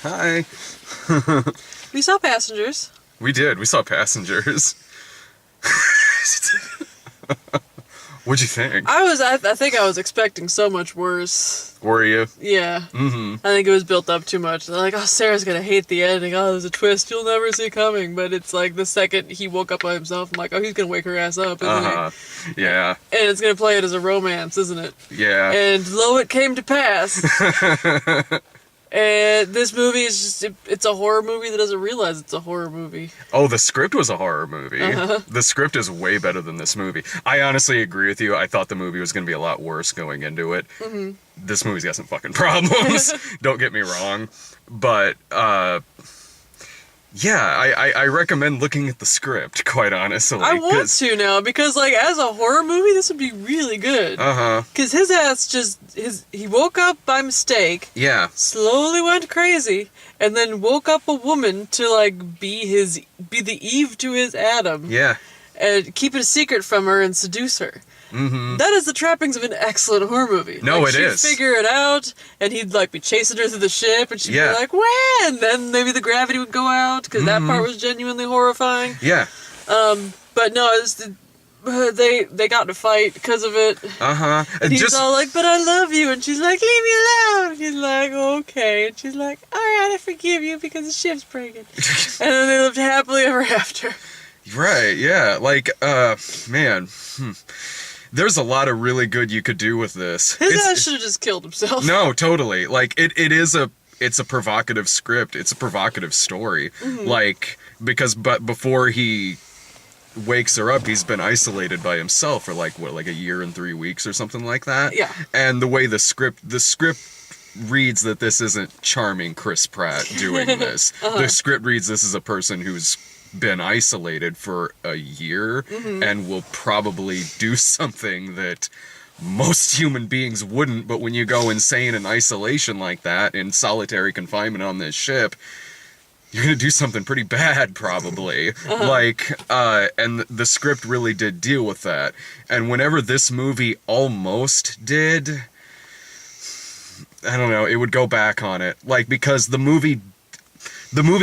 Hi. We saw Passengers. We did. We saw Passengers. What'd you think? I think I was expecting so much worse. Were you? Yeah. Mm-hmm. I think it was built up too much. They're like, oh, Sarah's gonna hate the ending. Oh, there's a twist you'll never see coming. But it's like the second he woke up by himself, I'm like, oh, he's gonna wake her ass up, isn't he? Yeah. And it's gonna play it as a romance, isn't it? Yeah. And lo, it came to pass. And this movie is just, it's a horror movie that doesn't realize it's a horror movie. Oh, the script was a horror movie. Uh-huh. The script is way better than this movie. I honestly agree with you. I thought the movie was going to be a lot worse going into it. Mm-hmm. This movie's got some fucking problems. Don't get me wrong. But, yeah, I recommend looking at the script, quite honestly. I want to now, because, like, as a horror movie, this would be really good. Uh-huh. Because his ass he woke up by mistake, Yeah. slowly went crazy, and then woke up a woman to, like, be the Eve to his Adam. Yeah. And keep it a secret from her and seduce her. Mm-hmm. That is the trappings of an excellent horror movie. No, like, it is. She'd figure it out, and he'd, like, be chasing her through the ship, and she'd Yeah. be like, "When?" And then maybe the gravity would go out, because that part was genuinely horrifying. Yeah. But no, they got in a fight because of it. Uh-huh. And he's all like, "But I love you," and she's like, "Leave me alone." He's like, "Okay," and she's like, "All right, I forgive you because the ship's breaking." And then they lived happily ever after. Right, yeah. Like, man. There's a lot of really good you could do with this. His ass should have just killed himself. No, totally. Like, it's a provocative script. It's a provocative story. Mm-hmm. Like, but before he wakes her up, he's been isolated by himself for like a year and 3 weeks or something like that. Yeah. And the way the script reads that this isn't charming Chris Pratt doing this. Uh-huh. The script reads this is a person who's been isolated for a year and will probably do something that most human beings wouldn't, but when you go insane in isolation like that, in solitary confinement on this ship, you're gonna do something pretty bad, probably. And the script really did deal with that. And whenever this movie almost did, I don't know, it would go back on it. Like, because the movie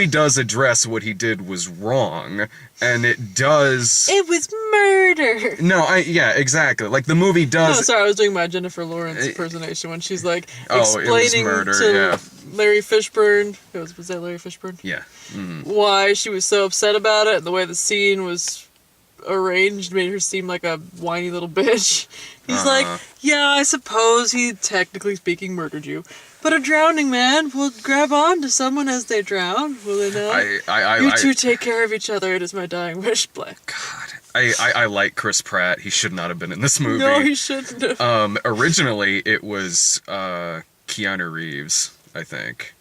does address what he did was wrong, and it does... It was murder! No, yeah, exactly. Like, the movie does... No, sorry, I was doing my Jennifer Lawrence impersonation when she's, like, Oh, it was explaining murder, to yeah. Larry Fishburne... Was that Larry Fishburne? Yeah. Mm-hmm. Why she was so upset about it, and the way the scene was arranged made her seem like a whiny little bitch. He's like, yeah, I suppose he, technically speaking, murdered you. But a drowning man will grab on to someone as they drown, will they not? You two take care of each other, it is my dying wish, Black. God, I like Chris Pratt. He should not have been in this movie. No, he shouldn't have. Originally, it was Keanu Reeves, I think,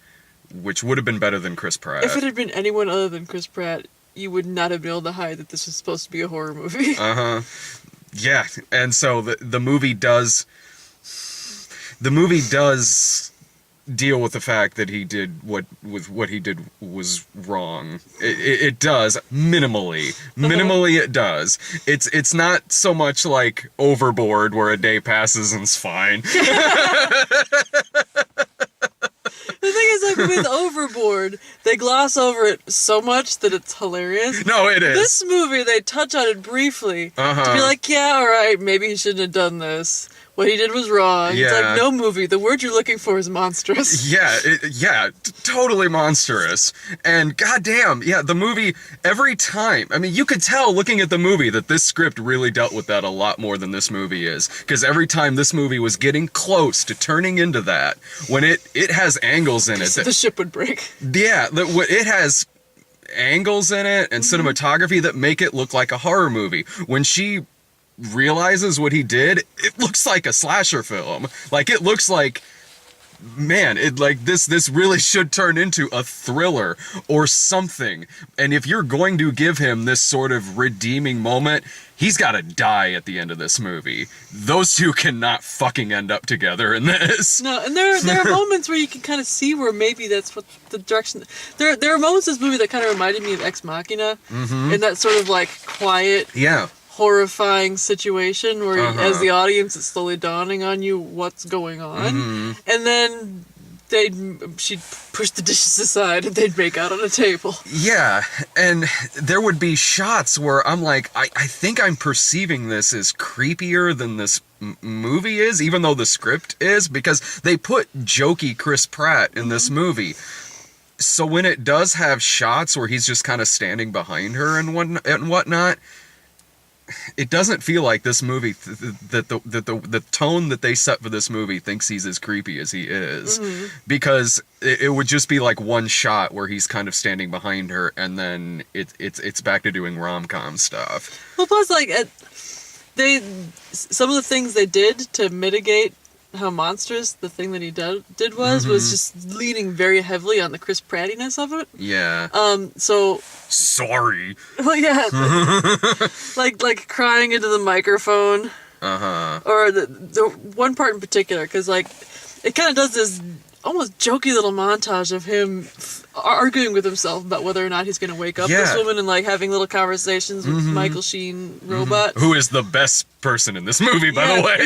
which would have been better than Chris Pratt. If it had been anyone other than Chris Pratt, you would not have been able to hide that this was supposed to be a horror movie. Uh-huh. Yeah, and so the movie does... The movie does deal with the fact that he did what he did was wrong. It does minimally. Minimally, it does. It's not so much like Overboard, where a day passes and it's fine. The thing is, like, with Overboard, they gloss over it so much that it's hilarious. No, it is. This movie, they touch on it briefly to be like, yeah, alright, maybe he shouldn't have done this. What he did was wrong. Yeah. It's like, no movie, the word you're looking for is monstrous. Yeah, totally monstrous. And goddamn, yeah, the movie, every time, I mean, you could tell looking at the movie that this script really dealt with that a lot more than this movie is. Because every time this movie was getting close to turning into that, when it has angles in it. The ship would break. Yeah, it has angles in it and cinematography that make it look like a horror movie. When she realizes what he did, it looks like a slasher film. Like, it looks like, man, this really should turn into a thriller or something. And if you're going to give him this sort of redeeming moment, he's got to die at the end of this movie. Those two cannot fucking end up together in this. No, and there are moments where you can kind of see where maybe that's what the direction... There are moments in this movie that kind of reminded me of Ex Machina, in that sort of, like, quiet... Yeah. horrifying situation where as the audience it's slowly dawning on you what's going on, and then she'd push the dishes aside and they'd make out on a table. Yeah, and there would be shots where I'm like, I think I'm perceiving this as creepier than this movie is, even though the script is, because they put jokey Chris Pratt in this movie. So when it does have shots where he's just kind of standing behind her and whatnot, it doesn't feel like this movie, that the tone that they set for this movie thinks he's as creepy as he is. Because it would just be like one shot where he's kind of standing behind her, and then it's back to doing rom-com stuff. Well, plus, like, some of the things they did to mitigate how monstrous the thing that he did was just leaning very heavily on the Chris Prattiness of it. Yeah. So... Sorry. Well, yeah. like crying into the microphone. Uh-huh. Or the one part in particular, because, like, it kind of does this almost jokey little montage of him arguing with himself about whether or not he's going to wake up this woman, and, like, having little conversations with Michael Sheen, Robot. Who is the best person in this movie, by the way.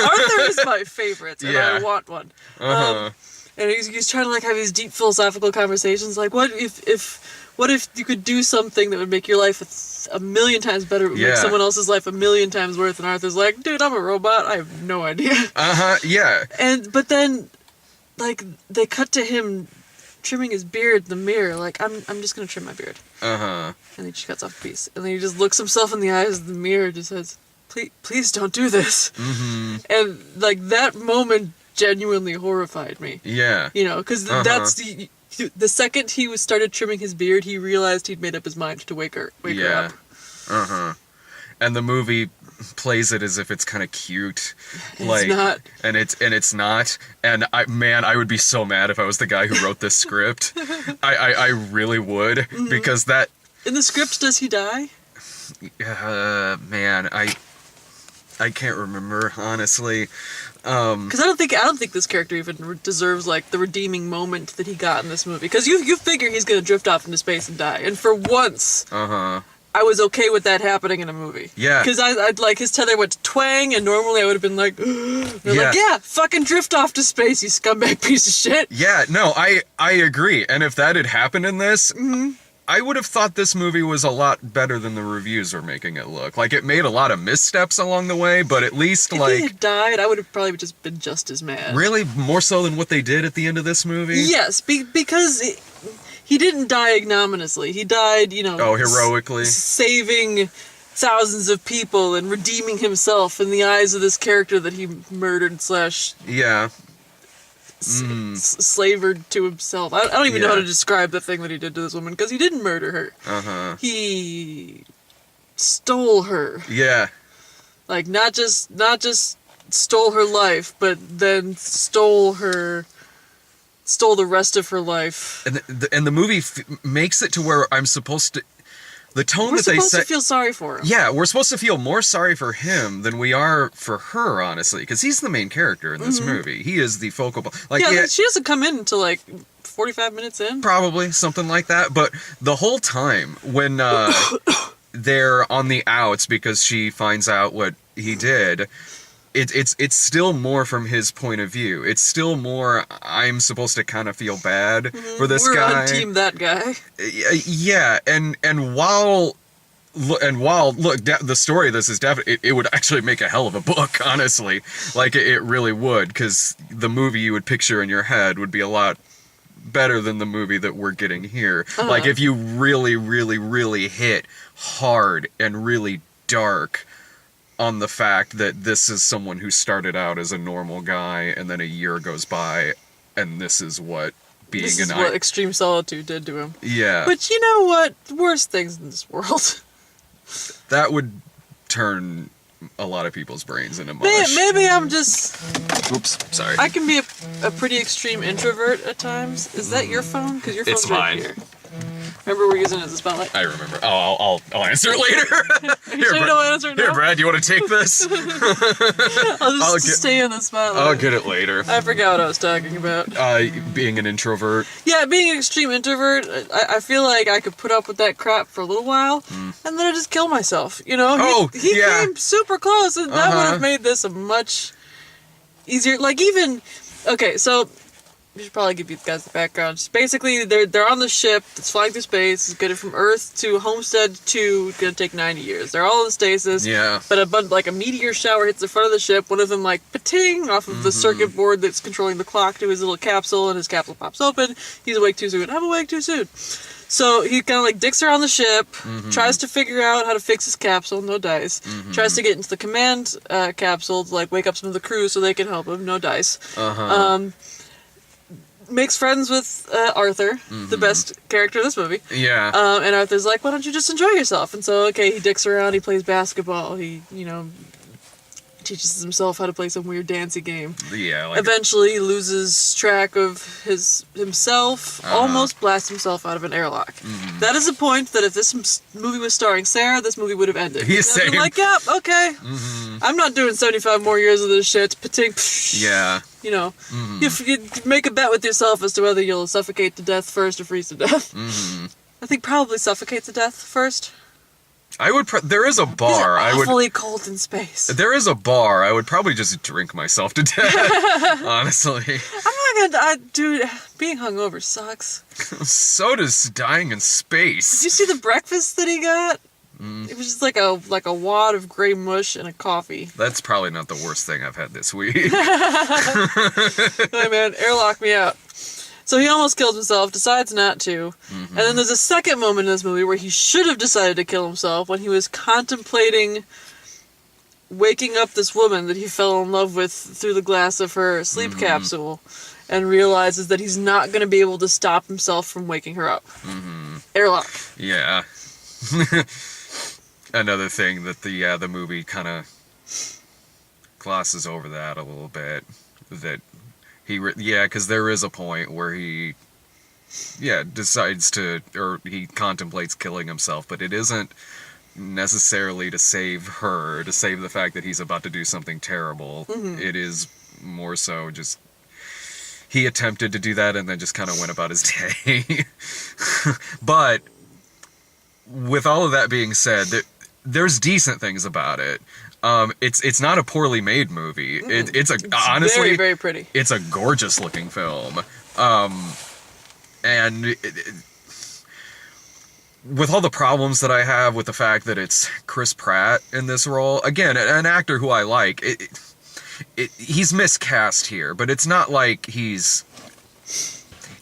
Arthur is my favorite, and I want one. Uh-huh. And he's trying to, like, have these deep philosophical conversations, like, what if you could do something that would make your life a million times better, would make someone else's life a million times worse? And Arthur's like, dude, I'm a robot, I have no idea. Yeah. But then, like, they cut to him trimming his beard in the mirror, like, I'm just gonna trim my beard. And then he just cuts off a piece. And then he just looks himself in the eyes of the mirror and just says, please don't do this. And, like, that moment genuinely horrified me. Yeah. You know, because that's the second he started trimming his beard, he realized he'd made up his mind to wake her up. And the movie plays it as if it's kind of cute, It's not. And it's not. And I would be so mad if I was the guy who wrote this script. I really would, because that. In the script, does he die? Man, I can't remember, honestly. Because I don't think this character even deserves, like, the redeeming moment that he got in this movie. Because you figure he's gonna drift off into space and die, and for once, I was okay with that happening in a movie. Yeah. Because I'd like, his tether went to twang, and normally I would have been like, like, fucking drift off to space, you scumbag piece of shit. Yeah, no, I agree. And if that had happened in this, I would have thought this movie was a lot better than the reviews are making it look. Like, it made a lot of missteps along the way, but at least, if he had died, I would have probably just been just as mad. Really? More so than what they did at the end of this movie? Yes, because he didn't die ignominiously. He died, you know... Oh, heroically? Saving thousands of people and redeeming himself in the eyes of this character that he murdered / Yeah. slavered to himself. I don't even know how to describe the thing that he did to this woman, because he didn't murder her. He stole her. Yeah. Like, not just stole her life, but then stole the rest of her life. And the movie makes it to where I'm supposed to... The tone that they set... We're supposed to feel sorry for him. Yeah, we're supposed to feel more sorry for him than we are for her, honestly, because he's the main character in this movie. He is the focal point. Like, she doesn't come in until, like, 45 minutes in. Probably, something like that. But the whole time, when they're on the outs because she finds out what he did... It's still more from his point of view. It's still more, I'm supposed to kind of feel bad for this guy. We're on team that guy. Yeah, and while the story of this is definitely, it would actually make a hell of a book, honestly. Like, it really would, because the movie you would picture in your head would be a lot better than the movie that we're getting here. Like, if you really, really, really hit hard and really dark on the fact that this is someone who started out as a normal guy, and then a year goes by, and this is what being this is what extreme solitude did to him. Yeah. But you know what? Worse things in this world. That would turn a lot of people's brains into mush. Maybe I'm just... Oops, sorry. I can be a pretty extreme introvert at times. Is that your phone? Because your phone's right here. Remember we're using it as a spotlight? I remember. Oh, I'll answer it later. Here, Brad, you want to take this? I'll just stay in the spotlight. I'll get it later. I forgot what I was talking about. Being an introvert. Yeah, being an extreme introvert, I feel like I could put up with that crap for a little while, and then I just kill myself, you know? He came super close, and that would have made this a much easier... Like, even... Okay, so... we should probably give you guys the background. Just basically, they're on the ship that's flying through space. It's getting from Earth to Homestead 2. It's gonna take 90 years. They're all in stasis. Yeah. But a meteor shower hits the front of the ship. One of them pating off of the circuit board that's controlling the clock to his little capsule, and his capsule pops open. He's awake too soon. I'm awake too soon. So he kind of dicks around the ship, tries to figure out how to fix his capsule, no dice. Tries to get into the command capsule to wake up some of the crew so they can help him, no dice. Makes friends with Arthur, the best character in this movie. Yeah. And Arthur's like, why don't you just enjoy yourself? And so, okay, he dicks around, he plays basketball, he, teaches himself how to play some weird dancey game. Yeah. Eventually loses track of himself, almost blasts himself out of an airlock. That is a point that if this movie was starring Sarah, this movie would have ended. He's I'd be like, yeah, okay. I'm not doing 75 more years of this shit. Pating, Yeah. you make a bet with yourself as to whether you'll suffocate to death first or freeze to death. I think probably suffocate to death first. I would. There is a bar. It's I would. awfully cold in space. There is a bar. I would probably just drink myself to death. Honestly. I'm not gonna. Dude, being hungover sucks. So does dying in space. Did you see the breakfast that he got? It was just like a wad of gray mush and a coffee. That's probably not the worst thing I've had this week. Hey man, airlock me out. So he almost kills himself, decides not to. And then there's a second moment in this movie where he should have decided to kill himself when he was contemplating waking up this woman that he fell in love with through the glass of her sleep capsule, and realizes that he's not going to be able to stop himself from waking her up. Airlock. Yeah. Another thing that the movie kind of glosses over that a little bit, that because there is a point where he decides to, or he contemplates killing himself, but it isn't necessarily to save her, to save the fact that he's about to do something terrible. It is more so just he attempted to do that and then just kind of went about his day. But with all of that being said, there's decent things about it. It's not a poorly made movie. It's honestly very, very pretty. It's a gorgeous looking film. And with all the problems that I have with the fact that it's Chris Pratt in this role, again, an actor who I like, he's miscast here, but it's not like he's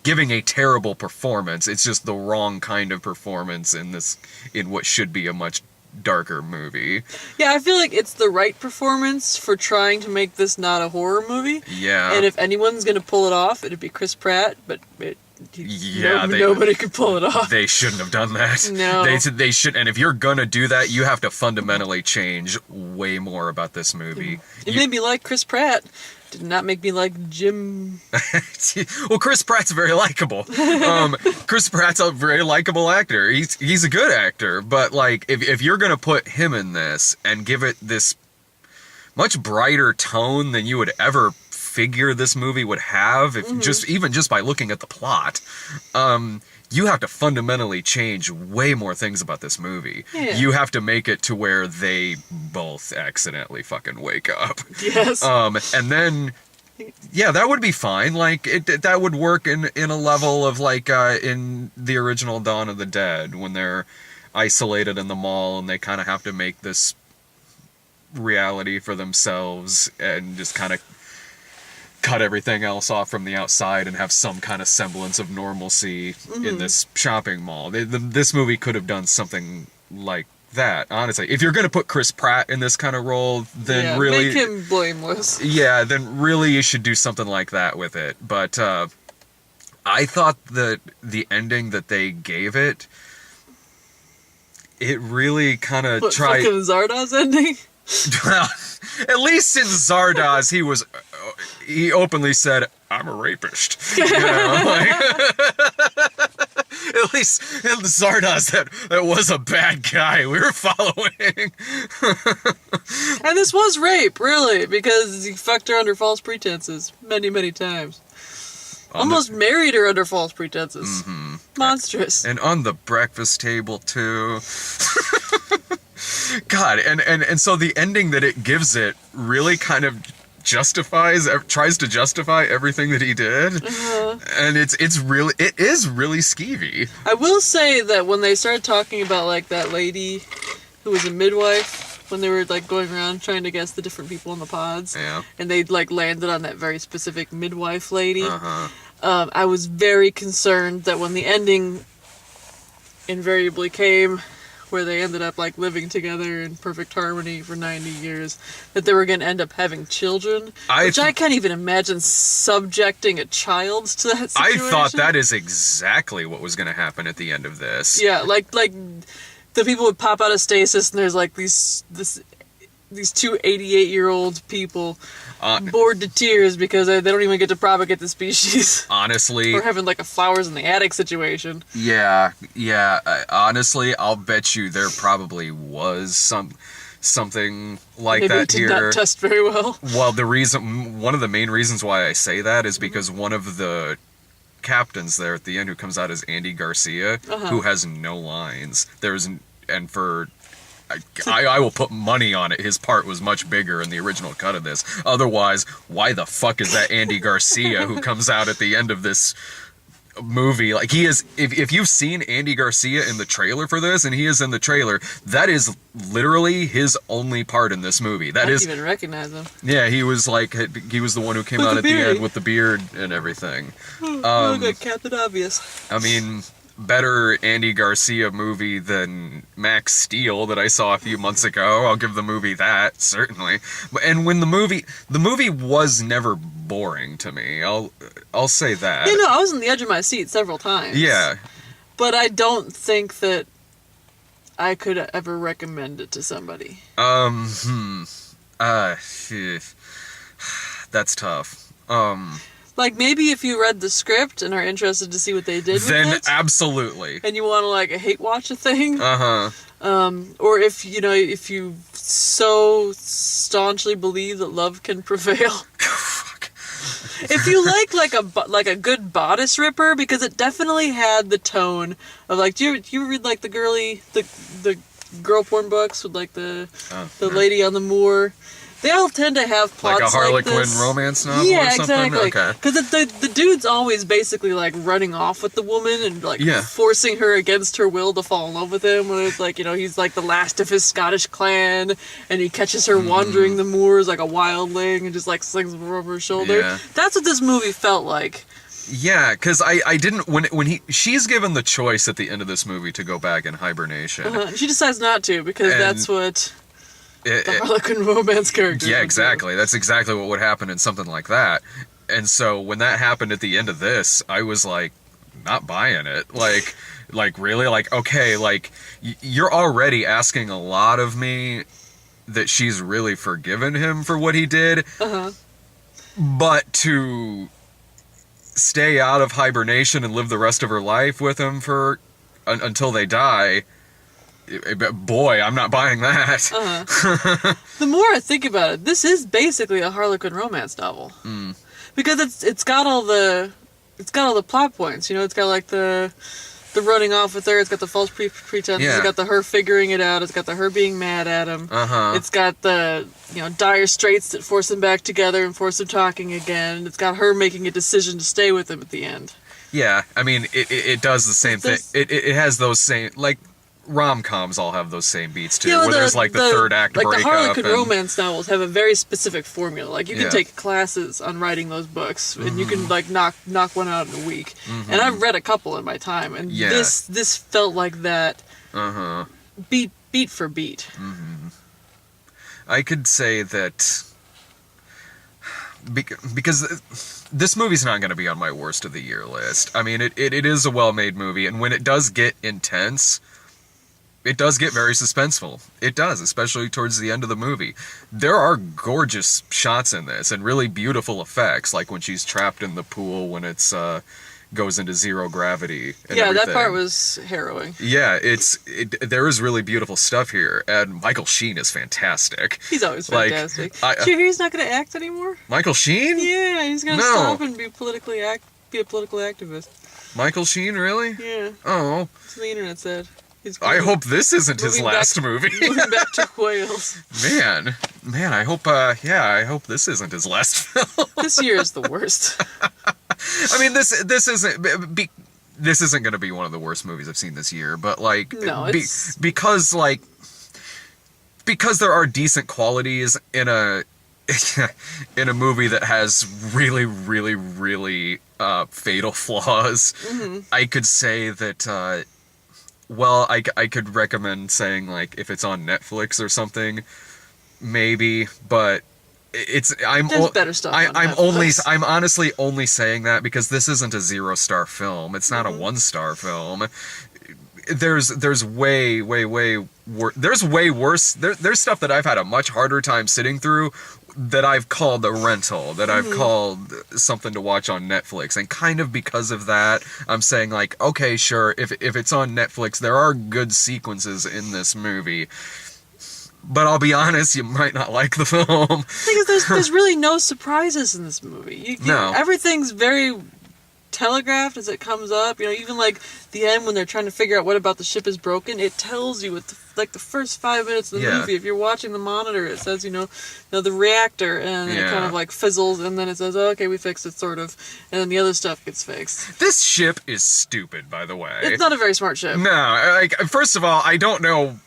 giving a terrible performance. It's just the wrong kind of performance in what should be a much darker movie. Yeah, I feel like it's the right performance for trying to make this not a horror movie. Yeah. And if anyone's gonna pull it off, it'd be Chris Pratt, but nobody could pull it off. They shouldn't have done that. No. They should, and if you're gonna do that, you have to fundamentally change way more about this movie. It made me like Chris Pratt. Did not make me like Jim. Well, Chris Pratt's very likable. Chris Pratt's a very likable actor. He's a good actor, but if you're gonna put him in this and give it this much brighter tone than you would ever figure this movie would have, if just by looking at the plot, you have to fundamentally change way more things about this movie. Yeah. You have to make it to where they both accidentally fucking wake up. Yes. And then, yeah, that would be fine. That would work in a level of in the original Dawn of the Dead, when they're isolated in the mall and they kind of have to make this reality for themselves and just kind of cut everything else off from the outside and have some kind of semblance of normalcy in this shopping mall. This movie could have done something like that, honestly. If you're going to put Chris Pratt in this kind of role, then really... make him blameless. Yeah, then really you should do something like that with it. But I thought that the ending that they gave it really kind of tried... Fucking Zardoz ending? Well, at least in Zardoz, he openly said, "I'm a rapist." You know, at least in Zardoz, that was a bad guy we were following. And this was rape, really, because he fucked her under false pretenses many, many times. Almost married her under false pretenses. Monstrous. And on the breakfast table, too. God, and so the ending that it gives it really kind of tries to justify everything that he did, and it is really skeevy. I will say that when they started talking about like that lady who was a midwife, when they were like going around trying to guess the different people in the pods, Yeah. and they like landed on that very specific midwife lady, Uh-huh. I was very concerned that when the ending invariably came, where they ended up like living together in perfect harmony for 90 years, that they were going to end up having children, which I can't even imagine subjecting a child to that situation. I thought that is exactly what was going to happen at the end of this. Yeah, like the people would pop out of stasis and there's like these two 88-year-old people bored to tears because they don't even get to propagate the species. Honestly. Or having like a flowers in the attic situation. Yeah. Honestly, I'll bet you there probably was something like Maybe that it did here. not test very well. Well, one of the main reasons why I say that is because one of the captains there at the end, who comes out as Andy Garcia, who has no lines. I will put money on it. His part was much bigger in the original cut of this. Otherwise, why the fuck is that Andy Garcia who comes out at the end of this movie? Like, he is, if you've seen Andy Garcia in the trailer for this, and he is in the trailer, that is literally his only part in this movie. I didn't even recognize him. Yeah, he was the one who came out at the end with the beard and everything. Really good, Captain Obvious. I mean, better Andy Garcia movie than Max Steel that I saw a few months ago. I'll give the movie that, certainly. And when the movie was never boring to me. I'll say that. You know, I was on the edge of my seat several times. Yeah. But I don't think that I could ever recommend it to somebody. That's tough. Like, maybe if you read the script and are interested to see what they did with Then it. absolutely. And you want to, like, hate watch a thing. Uh-huh. Or if you so staunchly believe that love can prevail. If you like a good bodice ripper, because it definitely had the tone of, like, do you read, like, the girl porn books with, like, the lady on the moor? They all tend to have plots like a Harlequin this. romance novel Yeah, or something? exactly. Okay. Because the dude's always basically, like, running off with the woman and, like, Yeah. forcing her against her will to fall in love with him. Where it's like, he's, like, the last of his Scottish clan, and he catches her wandering the moors like a wildling and just, like, slings them over her shoulder. Yeah. That's what this movie felt like. Yeah, because I didn't she's given the choice at the end of this movie to go back in hibernation. She decides not to, because And that's what the Harlequin romance character. Yeah, exactly. That's exactly what would happen in something like that. And so when that happened at the end of this, I was like, not buying it. Like really? Like, okay, like, you're already asking a lot of me that she's really forgiven him for what he did. But to stay out of hibernation and live the rest of her life with him for until they die, boy, I'm not buying that. The more I think about it, this is basically a Harlequin romance novel. Because it's got all the plot points. It's got, like, the running off with her. It's got the false pretenses. Yeah. It's got the her figuring it out. It's got the her being mad at him. It's got the dire straits that force them back together and force them talking again. It's got her making a decision to stay with him at the end. Yeah, I mean, it does the same thing. It has those same, like, rom-coms all have those same beats too, where there's, like, the third act breakup. Like, the Harlequin romance novels have a very specific formula. Like, you can Yeah. take classes on writing those books, and you can, like, knock one out in a week. And I've read a couple in my time, and Yeah. this felt like that beat for beat. I could say that because this movie's not going to be on my worst of the year list. I mean, it is a well-made movie, and when it does get intense, it does get very suspenseful. It does, especially towards the end of the movie. There are gorgeous shots in this, and really beautiful effects, like when she's trapped in the pool when it's goes into zero gravity and Yeah, everything. that part was harrowing. Yeah, there is really beautiful stuff here, and Michael Sheen is fantastic. He's always Like, fantastic. Did you hear he's not going to act anymore? Michael Sheen? Yeah, he's going to No. stop and be a political activist. Michael Sheen, really? Yeah, Oh, that's what the internet said. He's I hope this isn't his moving last back- movie. Moving back to Wales. Man, I hope, I hope this isn't his last film. This year is the worst. I mean, this isn't going to be one of the worst movies I've seen this year, but like, No, it's- because there are decent qualities in a in a movie that has really, really, really fatal flaws. Mm-hmm. I could say that. Well, I could recommend saying like if it's on Netflix or something, maybe, but There's better stuff on Netflix. I'm honestly only saying that because this isn't a 0-star film. It's not a 1-star film. There's way worse. There's stuff that I've had a much harder time sitting through that I've called a rental, that I've called something to watch on Netflix. And kind of because of that, I'm saying like, okay, sure, if it's on Netflix, there are good sequences in this movie. But I'll be honest, you might not like the film. Because there's really no surprises in this movie. No. Everything's very telegraphed as it comes up. Even like the end when they're trying to figure out what about the ship is broken, it tells you with the first 5 minutes of the movie. If you're watching the monitor, it says the reactor, and then it kind of like fizzles, and then it says, oh, okay, we fixed it, sort of, and then the other stuff gets fixed. This ship is stupid, by the way. It's not a very smart ship. No, like, first of all, I don't know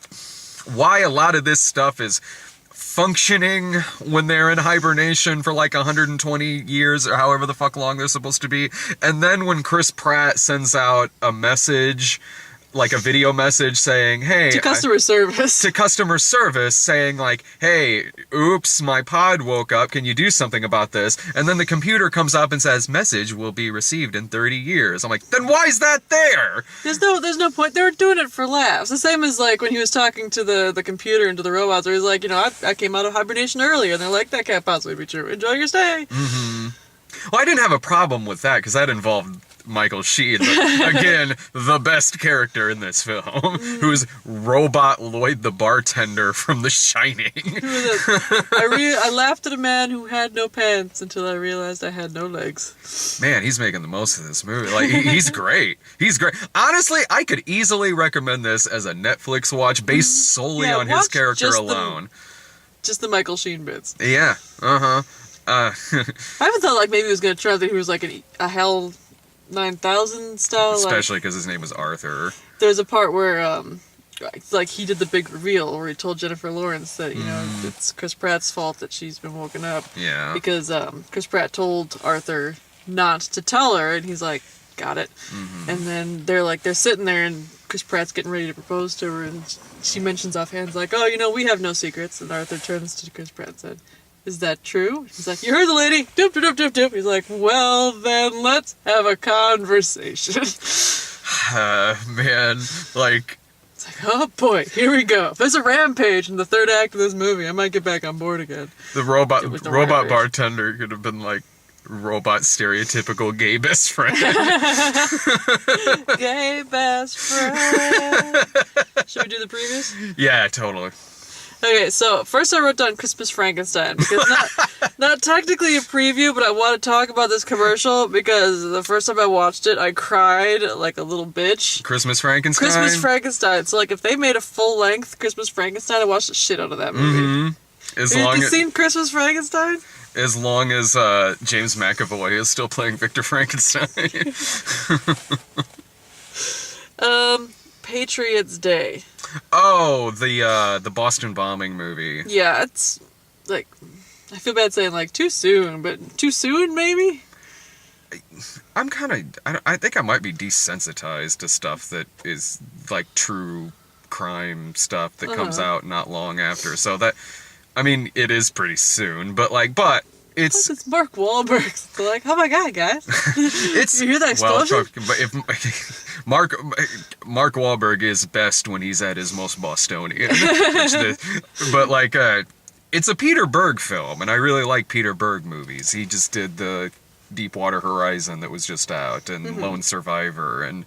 why a lot of this stuff is functioning when they're in hibernation for like 120 years or however the fuck long they're supposed to be. And then when Chris Pratt sends out a message, like a video message saying, hey, To customer service saying like, hey, oops, my pod woke up, can you do something about this? And then the computer comes up and says, message will be received in 30 years. I'm like, then why is that there? There's no point. They were doing it for laughs. The same as like when he was talking to the computer and to the robots, where he's like, I came out of hibernation earlier, and they're like, that can't possibly be true. Enjoy your stay. Well, I didn't have a problem with that because that involved Michael Sheen, again, the best character in this film, who's Robot Lloyd the bartender from The Shining. I laughed at a man who had no pants until I realized I had no legs. Man, he's making the most of this movie. Like, he's great. He's great. Honestly, I could easily recommend this as a Netflix watch based solely on his character alone. Just the Michael Sheen bits. Yeah. I even thought like maybe he was going to try that he was like a Hell 9000 style. Especially because his name was Arthur. There's a part where like he did the big reveal where he told Jennifer Lawrence that it's Chris Pratt's fault that she's been woken up. Yeah. Because Chris Pratt told Arthur not to tell her, and he's like, got it. And then they're sitting there, and Chris Pratt's getting ready to propose to her, and she mentions offhand like, oh, we have no secrets. And Arthur turns to Chris Pratt and said, is that true? He's like, you heard the lady. Doop, doop, doop, doop. He's like, well, then let's have a conversation. Man, like... It's like, oh boy, here we go. If there's a rampage in the third act of this movie, I might get back on board again. The robot bartender could have been like robot stereotypical gay best friend. Gay best friend. Should we do the previews? Yeah, totally. Okay, so first I wrote down Christmas Frankenstein, because not technically a preview, but I want to talk about this commercial because the first time I watched it, I cried like a little bitch. Christmas Frankenstein? Christmas Frankenstein. So like if they made a full-length Christmas Frankenstein, I watched the shit out of that movie. Have you seen Christmas Frankenstein? As long as James McAvoy is still playing Victor Frankenstein. Patriots Day. Oh, the Boston bombing movie. Yeah, it's like, I feel bad saying like too soon, but too soon maybe? I'm kind of, I think I might be desensitized to stuff that is like true crime stuff that comes out not long after. So that, I mean, it is pretty soon, but it's Mark Wahlberg. They're like, oh my god, guys! You hear that explosion? Well, but if Mark Wahlberg is best when he's at his most Bostonian. It's a Peter Berg film, and I really like Peter Berg movies. He just did the Deepwater Horizon that was just out, and Lone Survivor, and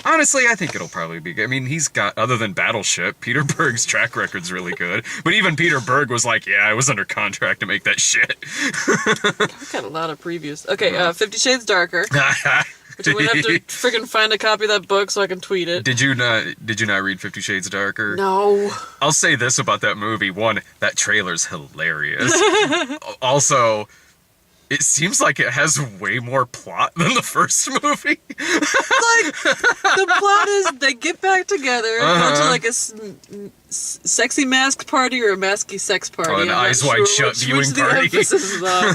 honestly, I think it'll probably be good. I mean, he's got, other than Battleship, Peter Berg's track record's really good. But even Peter Berg was like, yeah, I was under contract to make that shit. I've got a lot of previews. Okay, 50 Shades Darker. which I'm gonna have to friggin' find a copy of that book so I can tweet it. Did you not read 50 Shades Darker? No. I'll say this about that movie. One, that trailer's hilarious. Also, it seems like it has way more plot than the first movie. Like, the plot is they get back together, go to like a sexy masked party or a masky sex party. Oh, an Eyes Wide Shut viewing party. The emphasis is on.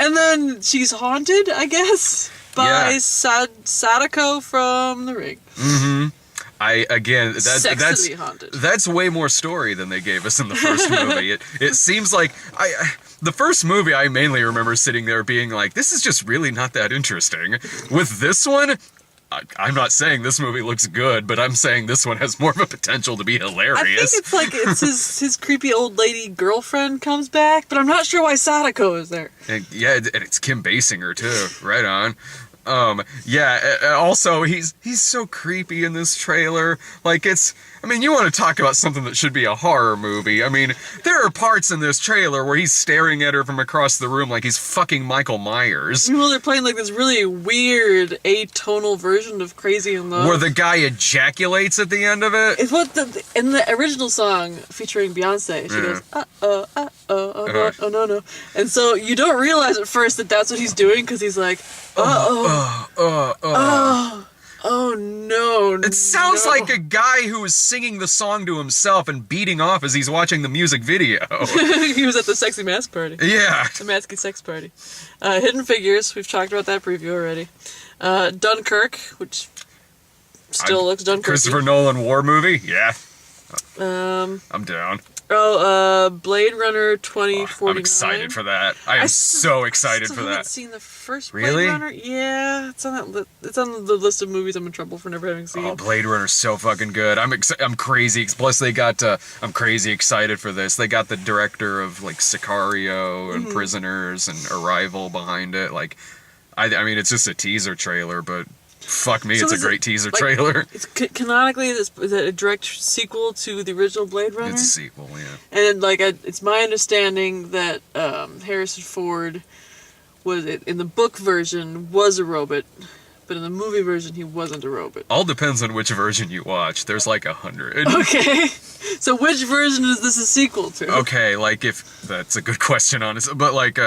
And then she's haunted, I guess, by Sadako from The Ring. Mm-hmm. Sexily haunted. That's way more story than they gave us in the first movie. It seems like the first movie I mainly remember sitting there being like, this is just really not that interesting. With this one, I'm not saying this movie looks good, but I'm saying this one has more of a potential to be hilarious. I think it's like his creepy old lady girlfriend comes back, but I'm not sure why Sadako is there. And it's Kim Basinger too. Right on. Also he's so creepy in this trailer. Like you want to talk about something that should be a horror movie. I mean, there are parts in this trailer where he's staring at her from across the room like he's fucking Michael Myers. Well, they're playing like this really weird atonal version of Crazy in Love. Where the guy ejaculates at the end of it. It's what in the original song featuring Beyonce, she goes, oh no. And so you don't realize at first that that's what he's doing because he's like, oh no. It sounds like a guy who is singing the song to himself and beating off as he's watching the music video. He was at the sexy mask party. Yeah. The masky sex party. Hidden Figures, we've talked about that preview already. Dunkirk, which still looks Dunkirk. Christopher Nolan war movie? Yeah. I'm down. Blade Runner 2049. I'm excited for that. I am so excited for that. I haven't seen the first Really? Blade Runner. Yeah, it's on that. It's on the list of movies I'm in trouble for never having seen. Oh, Blade Runner's so fucking good. I'm crazy. Plus, they got. I'm crazy excited for this. They got the director of like Sicario and Prisoners and Arrival behind it. Like, I mean, it's just a teaser trailer, but. Fuck me, it's a great teaser trailer. It's canonically, is it a direct sequel to the original Blade Runner? It's a sequel, yeah. And it's my understanding that Harrison Ford was in the book version was a robot, but in the movie version he wasn't a robot. All depends on which version you watch. There's like 100. Okay, so which version is this a sequel to? Okay, like if that's a good question, honestly, but like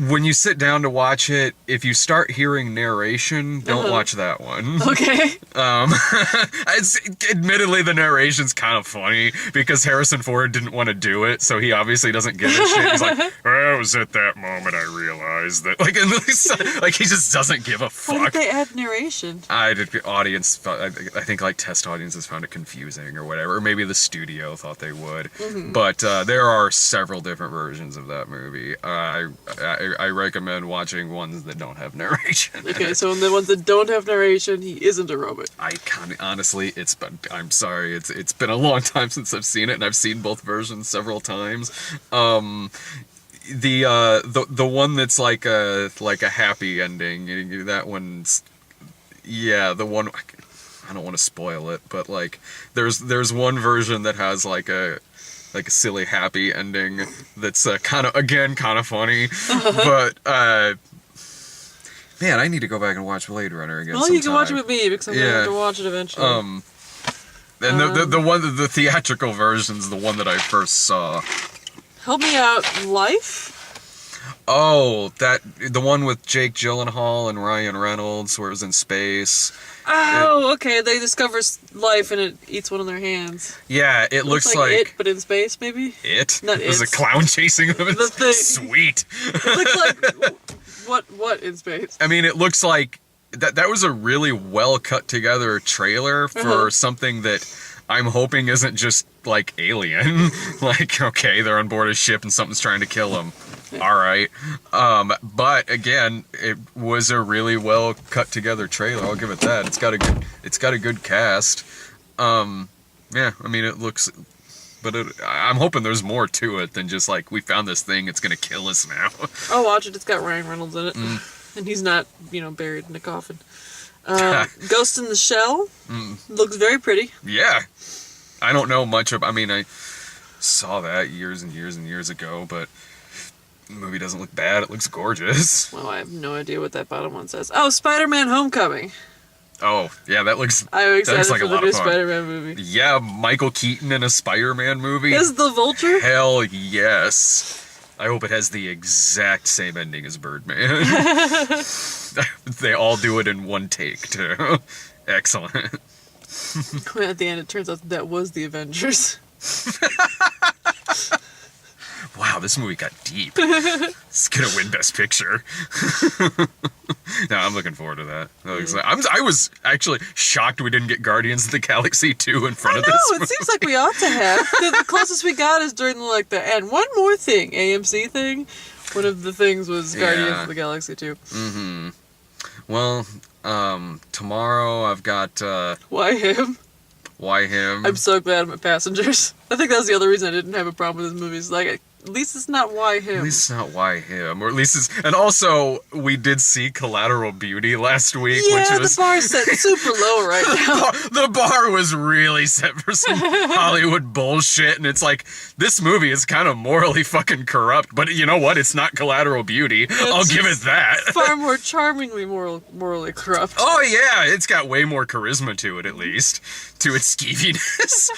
when you sit down to watch it, if you start hearing narration, don't watch that one. Okay. Admittedly, the narration's kind of funny because Harrison Ford didn't want to do it, so he obviously doesn't give a shit. He's like, it was at that moment I realized that. Like he just doesn't give a fuck. Why did they add narration? I think like test audiences found it confusing or whatever, or maybe the studio thought they would. But there are several different versions of that movie. I recommend watching ones that don't have narration. Okay, so in the ones that don't have narration, he isn't a robot. Honestly, I'm sorry, it's been a long time since I've seen it, and I've seen both versions several times. The one that's like a happy ending, that one's, yeah, the one, I don't want to spoil it, but like there's one version that has like a silly happy ending that's kind of funny. But man, I need to go back and watch Blade Runner again. Well, you can watch it with me because I'm gonna have to watch it eventually. And the theatrical version's the one that I first saw. Help me out, Life? Oh, the one with Jake Gyllenhaal and Ryan Reynolds, where it was in space. Oh, okay. They discover life and it eats one of their hands. Yeah, it looks like It, but in space, maybe. It. Not There's a It. clown chasing them. The thing. Sweet. It looks like what in space? I mean, it looks like that was a really well cut together trailer for something that I'm hoping isn't just like Alien. Like, okay, they're on board a ship and something's trying to kill them. All right. But again, it was a really well cut together trailer. I'll give it that. It's got a good cast. Yeah, I mean, it looks, but I'm hoping there's more to it than just like, we found this thing, it's gonna kill us now. I'll watch it. It's got Ryan Reynolds in it. And he's not, buried in a coffin. Ghost in the Shell looks very pretty. Yeah. I don't know much I mean, I saw that years and years and years ago, but The movie doesn't look bad. It looks gorgeous. Well, I have no idea what that bottom one says. Oh, Spider-Man Homecoming. Oh, yeah, that looks... I'm excited looks like for a the lot new of fun. Spider-Man movie. Yeah, Michael Keaton in a Spider-Man movie. Is the Vulture? Hell yes. I hope it has the exact same ending as Birdman. They all do it in one take, too. Excellent. At the end, it turns out that was the Avengers. Wow, this movie got deep. It's gonna win Best Picture. No, I'm looking forward to that. I was actually shocked we didn't get Guardians of the Galaxy 2 in front of this No, it seems like we ought to have. The closest we got is during the and one more thing, AMC thing. One of the things was Guardians Yeah. of the Galaxy 2. Mm-hmm. Well, tomorrow I've got, Why him? Why Him? I'm so glad I'm at Passengers. I think that's the other reason I didn't have a problem with this movie. It's like, at least it's not Why him. At least it's not Why Him, or at least it's... And also, we did see Collateral Beauty last week, Yeah, which was... the bar's set super low right now. The bar was really set for some Hollywood bullshit, and it's like, this movie is kind of morally fucking corrupt, but you know what? It's not Collateral Beauty. I'll give it that. Far more charmingly morally corrupt. Oh yeah, it's got way more charisma to it, at least, to its skeeviness.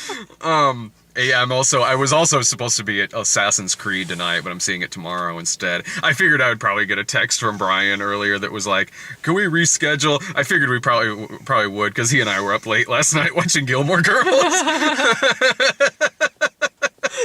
Yeah, I was also supposed to be at Assassin's Creed tonight, but I'm seeing it tomorrow instead. I figured I would probably get a text from Brian earlier that was like, "Can we reschedule?" I figured we probably would, because he and I were up late last night watching Gilmore Girls.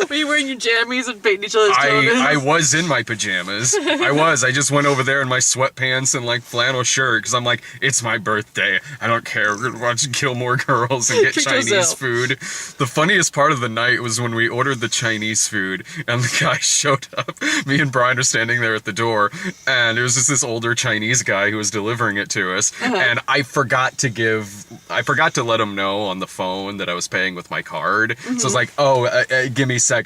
Were you wearing your jammies and painting each other's toenails? I was in my pajamas. I just went over there in my sweatpants and flannel shirt because I'm like, it's my birthday. I don't care. We're gonna watch Gilmore Girls and get Treat Chinese yourself. food. The funniest part of the night was when we ordered the Chinese food and the guy showed up. Me and Brian are standing there at the door, and there was just this older Chinese guy who was delivering it to us. And I forgot to let him know on the phone that I was paying with my card. So I was like, give me a second.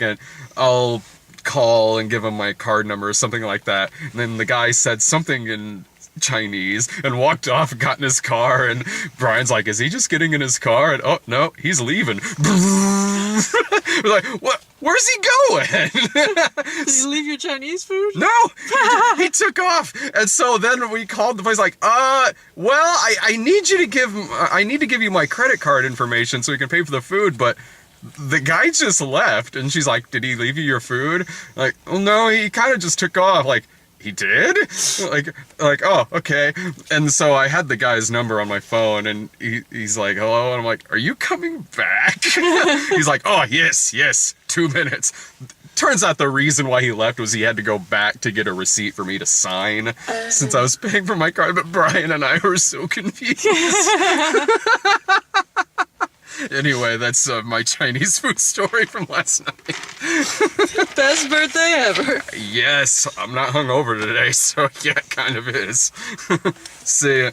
I'll call and give him my card number or something like that. And then the guy said something in Chinese and walked off and got in his car, and Brian's like, is he just getting in his car? And oh no, he's leaving. We're like, what? Where's he going? Did you leave your Chinese food? No, he took off. And so then we called the place like, well, I need to give you my credit card information so we can pay for the food, but the guy just left. And she's like, did he leave you your food? Like, well, no, he kind of just took off. Like, he did? Like, oh, okay. And so I had the guy's number on my phone, and he's like, hello? And I'm like, are you coming back? He's like, oh, yes, 2 minutes. Turns out the reason why he left was he had to go back to get a receipt for me to sign since I was paying for my card, but Brian and I were so confused. Anyway, that's my Chinese food story from last night. Best birthday ever. Yes, I'm not hungover today, so yeah, it kind of is. See ya.